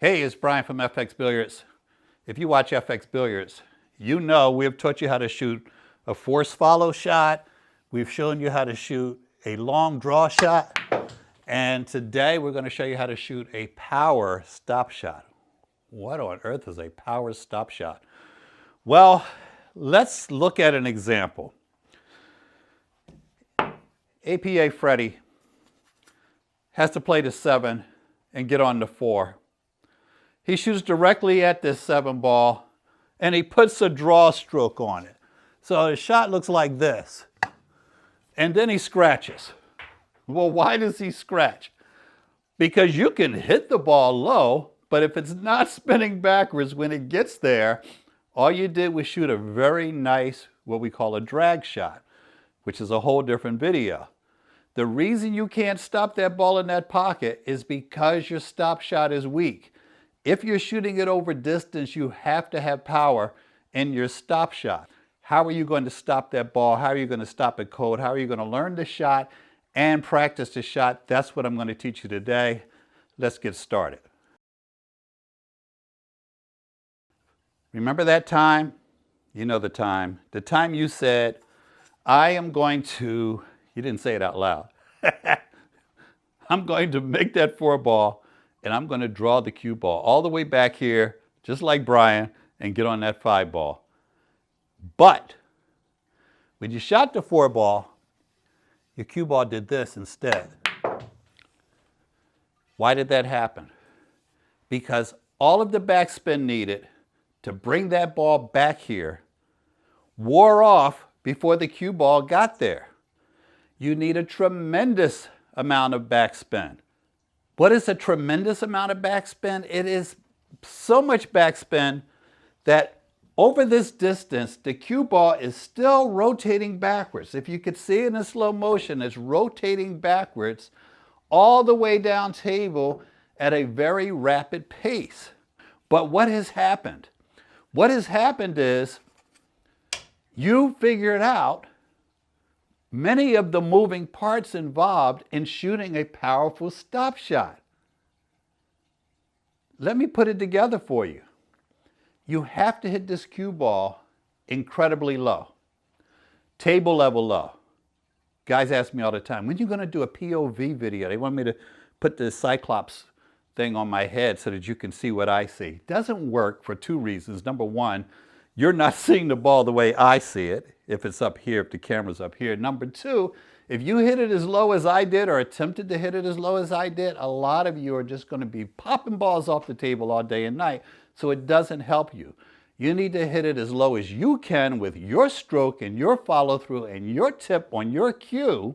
Hey, it's Bryan from FXBilliards. If you watch FXBilliards, you know we've taught you how to shoot a force follow shot. We've shown you how to shoot a long draw shot. And today we're going to show you how to shoot a power stop shot. What on earth is a power stop shot? Well, let's look at an example. APA Freddie has to play the 7 and get on the 4. He shoots directly at this 7 ball and he puts a draw stroke on it. So the shot looks like this. And then he scratches. Well, why does he scratch? Because you can hit the ball low, but if it's not spinning backwards when it gets there, all you did was shoot a very nice, what we call a drag shot, which is a whole different video. The reason you can't stop that ball in that pocket is because your stop shot is weak. If you're shooting it over distance, you have to have power in your stop shot. How are you going to stop that ball? How are you going to stop it cold? How are you going to learn the shot and practice the shot? That's what I'm going to teach you today. Let's get started. Remember that time? You know the time. The time you said, I am going to, you didn't say it out loud. I'm going to make that 4 ball and I'm going to draw the cue ball all the way back here, just like Bryan, and get on that 5 ball. But when you shot the 4 ball, your cue ball did this instead. Why did that happen? Because all of the backspin needed to bring that ball back here wore off before the cue ball got there. You need a tremendous amount of backspin. What is a tremendous amount of backspin? It is so much backspin that over this distance, the cue ball is still rotating backwards. If you could see it in slow motion, it's rotating backwards all the way down table at a very rapid pace. But what has happened? What has happened is you figured out many of the moving parts involved in shooting a powerful stop shot. Let me put it together for you. You have to hit this cue ball incredibly low, table level low. Guys ask me all the time, when are you going to do a POV video? They want me to put the Cyclops thing on my head so that you can see what I see. It doesn't work for 2 reasons. Number one, you're not seeing the ball the way I see it, if it's up here, if the camera's up here. Number 2, if you hit it as low as I did or attempted to hit it as low as I did, a lot of you are just going to be popping balls off the table all day and night, so it doesn't help you. You need to hit it as low as you can with your stroke and your follow-through and your tip on your cue,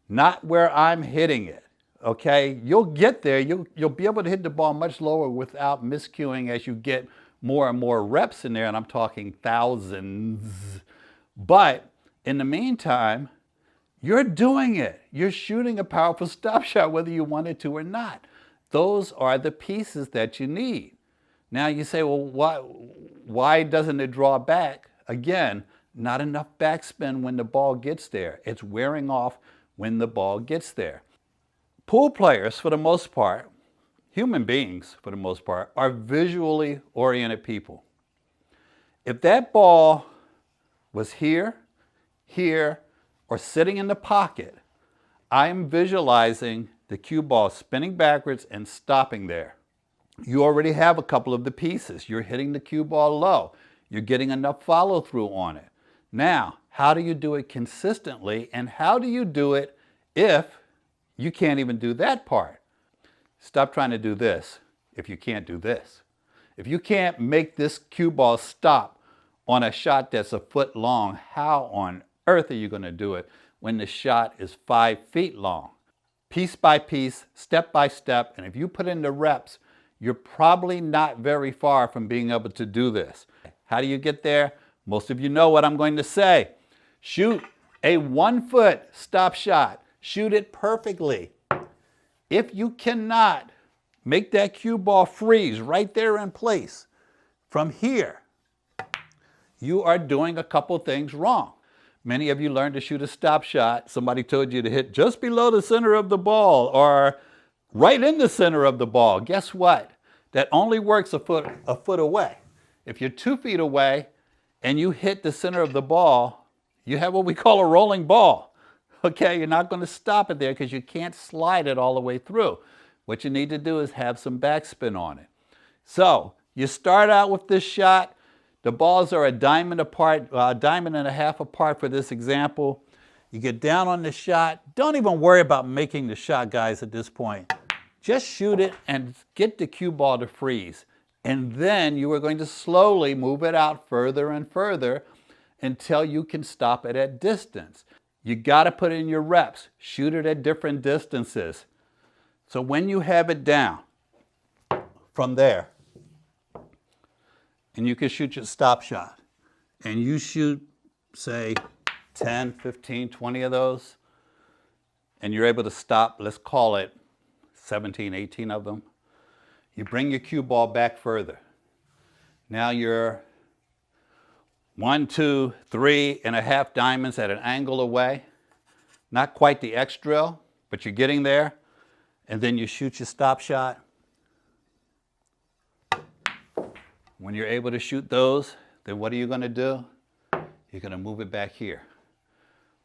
not where I'm hitting it. Okay? You'll get there. You'll be able to hit the ball much lower without miscuing as you get more and more reps in there, and I'm talking thousands. But in the meantime, you're doing it. You're shooting a powerful stop shot whether you wanted to or not. Those are the pieces that you need. Now you say, well, why doesn't it draw back? Again, not enough backspin when the ball gets there. It's wearing off when the ball gets there. Pool players, for the most part, human beings, for the most part, are visually oriented people. If that ball was here, here, or sitting in the pocket, I am visualizing the cue ball spinning backwards and stopping there. You already have a couple of the pieces. You're hitting the cue ball low. You're getting enough follow-through on it. Now, how do you do it consistently, and how do you do it if you can't even do that part? Stop trying to do this if you can't do this. If you can't make this cue ball stop on a shot that's a foot long, how on earth are you going to do it when the shot is 5 feet long? Piece by piece, step by step, and if you put in the reps, you're probably not very far from being able to do this. How do you get there? Most of you know what I'm going to say. Shoot a 1-foot stop shot. Shoot it perfectly. If you cannot make that cue ball freeze right there in place from here, you are doing a couple things wrong. Many of you learned to shoot a stop shot. Somebody told you to hit just below the center of the ball or right in the center of the ball. Guess what? that only works a foot away. If you're 2 feet away and you hit the center of the ball, you have what we call a rolling ball. Okay, you're not going to stop it there because you can't slide it all the way through. What you need to do is have some backspin on it. So you start out with this shot. The balls are a diamond apart, a diamond and a half apart for this example. You get down on the shot. Don't even worry about making the shot, guys, at this point. Just shoot it and get the cue ball to freeze. And then you are going to slowly move it out further and further until you can stop it at distance. You got to put in your reps. Shoot it at different distances. So when you have it down from there, and you can shoot your stop shot, and you shoot, say, 10, 15, 20 of those, and you're able to stop, let's call it 17, 18 of them, you bring your cue ball back further. Now you're 1, 2, 3.5 diamonds at an angle away. Not quite the X drill, but you're getting there. And then you shoot your stop shot. When you're able to shoot those, then what are you going to do? You're going to move it back here.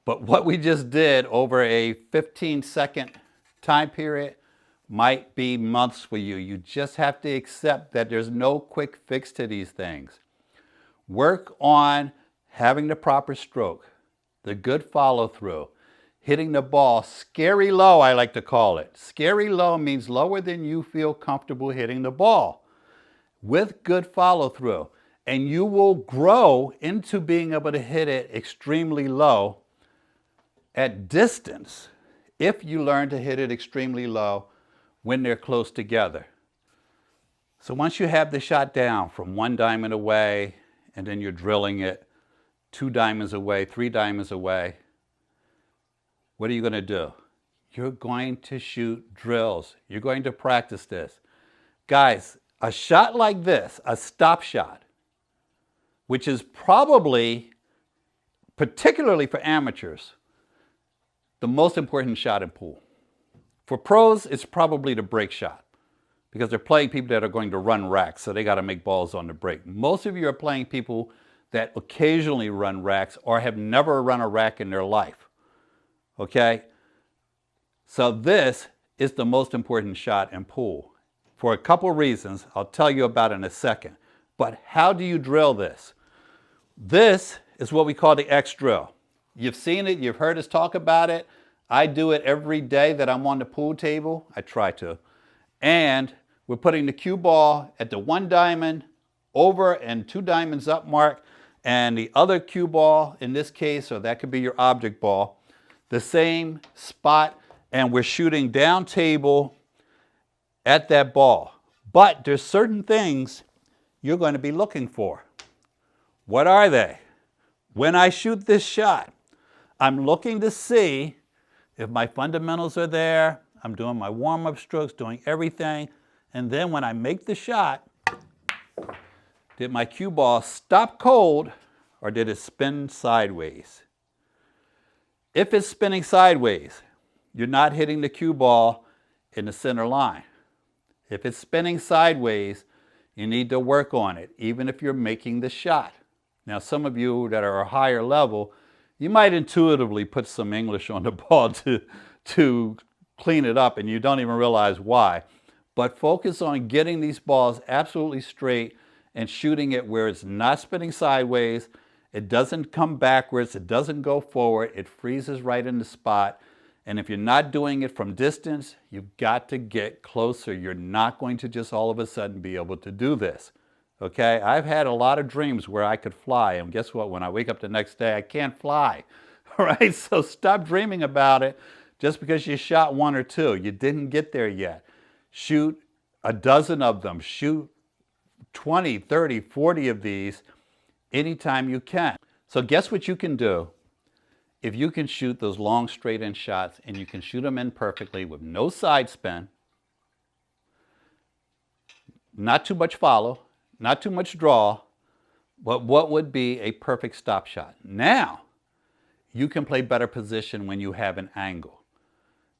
But what we just did over a 15-second time period might be months for you. You just have to accept that there's no quick fix to these things. Work on having the proper stroke, the good follow-through, hitting the ball scary low, I like to call it. Scary low means lower than you feel comfortable hitting the ball with good follow-through. And you will grow into being able to hit it extremely low at distance if you learn to hit it extremely low when they're close together. So once you have the shot down from 1 diamond away, and then you're drilling it 2 diamonds away, 3 diamonds away, what are you going to do? You're going to shoot drills. You're going to practice this. Guys, a shot like this, a stop shot, which is probably, particularly for amateurs, the most important shot in pool. For pros, it's probably the break shot, because they're playing people that are going to run racks, so they got to make balls on the break. Most of you are playing people that occasionally run racks or have never run a rack in their life. Okay? So this is the most important shot in pool for a couple reasons I'll tell you about in a second. But how do you drill this? This is what we call the X drill. You've seen it, you've heard us talk about it. I do it every day that I'm on the pool table. I try to. And we're putting the cue ball at the 1 diamond over and 2 diamonds up mark, and the other cue ball in this case, or that could be your object ball, the same spot, and we're shooting down table at that ball. But there's certain things you're going to be looking for. What are they? When I shoot this shot, I'm looking to see if my fundamentals are there. I'm doing my warm-up strokes, doing everything. And then when I make the shot, did my cue ball stop cold or did it spin sideways? If it's spinning sideways, you're not hitting the cue ball in the center line. If it's spinning sideways, you need to work on it, even if you're making the shot. Now, some of you that are a higher level, you might intuitively put some English on the ball to clean it up, and you don't even realize why. But focus on getting these balls absolutely straight and shooting it where it's not spinning sideways, it doesn't come backwards, it doesn't go forward, it freezes right in the spot. And if you're not doing it from distance, you've got to get closer. You're not going to just all of a sudden be able to do this. Okay, I've had a lot of dreams where I could fly, and guess what? When I wake up the next day, I can't fly. All right, so stop dreaming about it just because you shot 1 or 2. You didn't get there yet. Shoot a dozen of them. Shoot 20, 30, 40 of these anytime you can. So guess what you can do? If you can shoot those long straight-in shots and you can shoot them in perfectly with no side spin, not too much follow, not too much draw, but what would be a perfect stop shot? Now, you can play better position when you have an angle.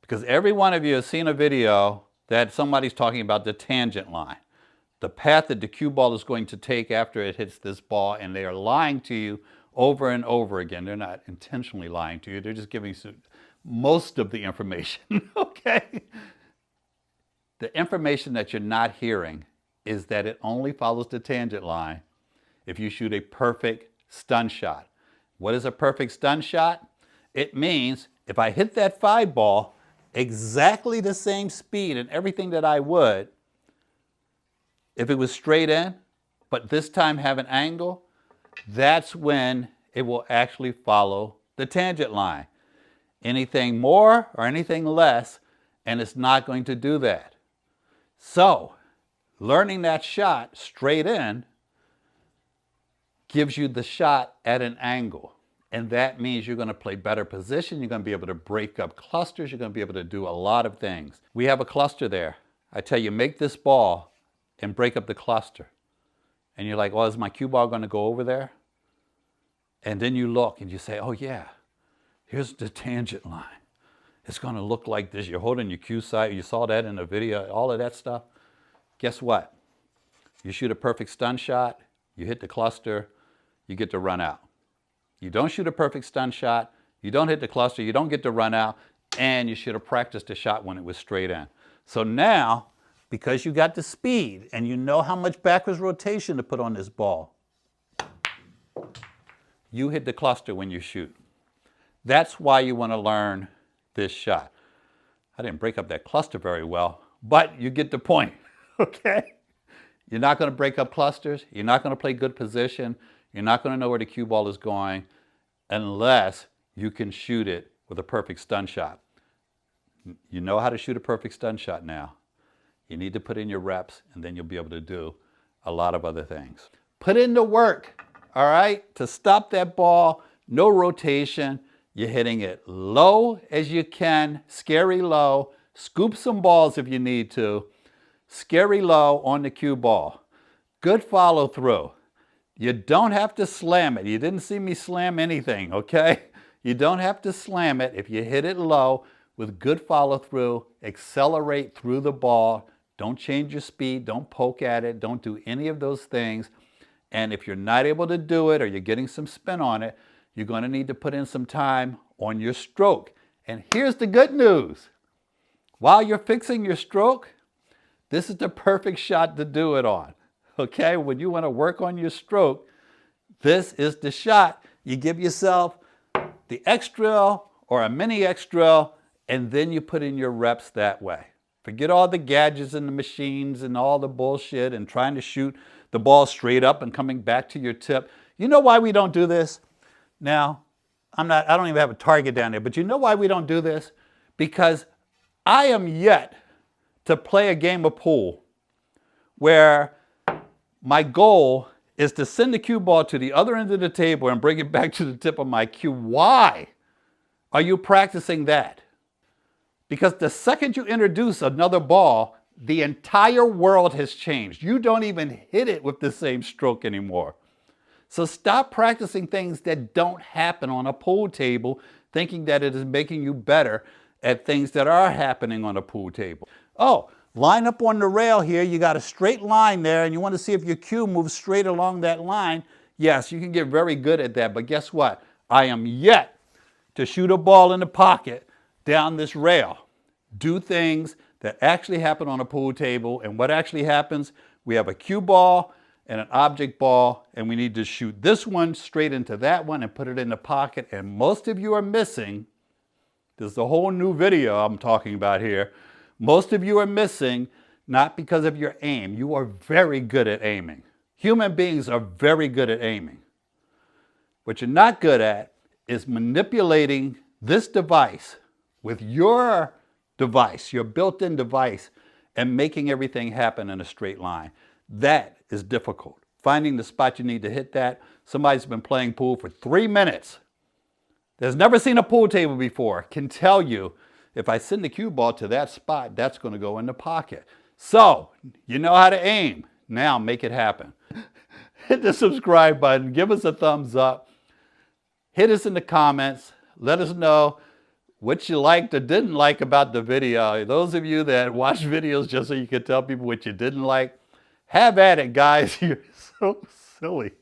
Because every one of you has seen a video that somebody's talking about the tangent line. the path that the cue ball is going to take after it hits this ball, and they are lying to you over and over again. They're not intentionally lying to you. They're just giving you most of the information, okay? The information that you're not hearing is that it only follows the tangent line if you shoot a perfect stun shot. What is a perfect stun shot? It means if I hit that 5 ball exactly the same speed and everything that I would, if it was straight in, but this time have an angle, that's when it will actually follow the tangent line. Anything more or anything less, and it's not going to do that. So, learning that shot straight in gives you the shot at an angle. And that means you're going to play better position, you're going to be able to break up clusters, you're going to be able to do a lot of things. We have a cluster there. I tell you, make this ball and break up the cluster. And you're like, well, is my cue ball going to go over there? And then you look and you say, oh yeah, here's the tangent line. It's going to look like this. You're holding your cue sight. You saw that in the video, all of that stuff. Guess what? You shoot a perfect stun shot, you hit the cluster, you get to run out. You don't shoot a perfect stun shot, you don't hit the cluster, you don't get to run out, and you should have practiced the shot when it was straight in. So now, because you got the speed and you know how much backwards rotation to put on this ball, you hit the cluster when you shoot. That's why you want to learn this shot. I didn't break up that cluster very well, but you get the point, okay? You're not going to break up clusters, you're not going to play good position, you're not going to know where the cue ball is going unless you can shoot it with a perfect stun shot. You know how to shoot a perfect stun shot now. You need to put in your reps, and then you'll be able to do a lot of other things. Put in the work, all right, to stop that ball, no rotation. You're hitting it low as you can, scary low. Scoop some balls if you need to. Scary low on the cue ball. Good follow through. You don't have to slam it. You didn't see me slam anything, okay? You don't have to slam it. If you hit it low with good follow through, accelerate through the ball. Don't change your speed. Don't poke at it. Don't do any of those things. And if you're not able to do it or you're getting some spin on it, you're going to need to put in some time on your stroke. And here's the good news. While you're fixing your stroke, this is the perfect shot to do it on. Okay, when you want to work on your stroke, this is the shot. You give yourself the X drill or a mini X drill, and then you put in your reps that way. Forget all the gadgets and the machines and all the bullshit and trying to shoot the ball straight up and coming back to your tip. You know why we don't do this? Now, I don't even have a target down there, but you know why we don't do this? Because I am yet to play a game of pool where my goal is to send the cue ball to the other end of the table and bring it back to the tip of my cue. Why are you practicing that? Because the second you introduce another ball, the entire world has changed. You don't even hit it with the same stroke anymore. So stop practicing things that don't happen on a pool table, thinking that it is making you better at things that are happening on a pool table. Oh, line up on the rail here, you got a straight line there, and you want to see if your cue moves straight along that line. Yes, you can get very good at that, but guess what? I am yet to shoot a ball in the pocket down this rail. Do things that actually happen on a pool table, and what actually happens, we have a cue ball and an object ball, and we need to shoot this one straight into that one and put it in the pocket, and most of you are missing, this is a whole new video I'm talking about here, most of you are missing not because of your aim. You are very good at aiming. Human beings are very good at aiming. What you're not good at is manipulating this device with your device, your built-in device, and making everything happen in a straight line. That is difficult. Finding the spot you need to hit that. Somebody's been playing pool for 3 minutes. There's never seen a pool table before. Can tell you, if I send the cue ball to that spot, that's going to go in the pocket. So, you know how to aim. Now make it happen. Hit the subscribe button. Give us a thumbs up. Hit us in the comments. Let us know what you liked or didn't like about the video. Those of you that watch videos just so you can tell people what you didn't like, Have at it, guys. You're so silly.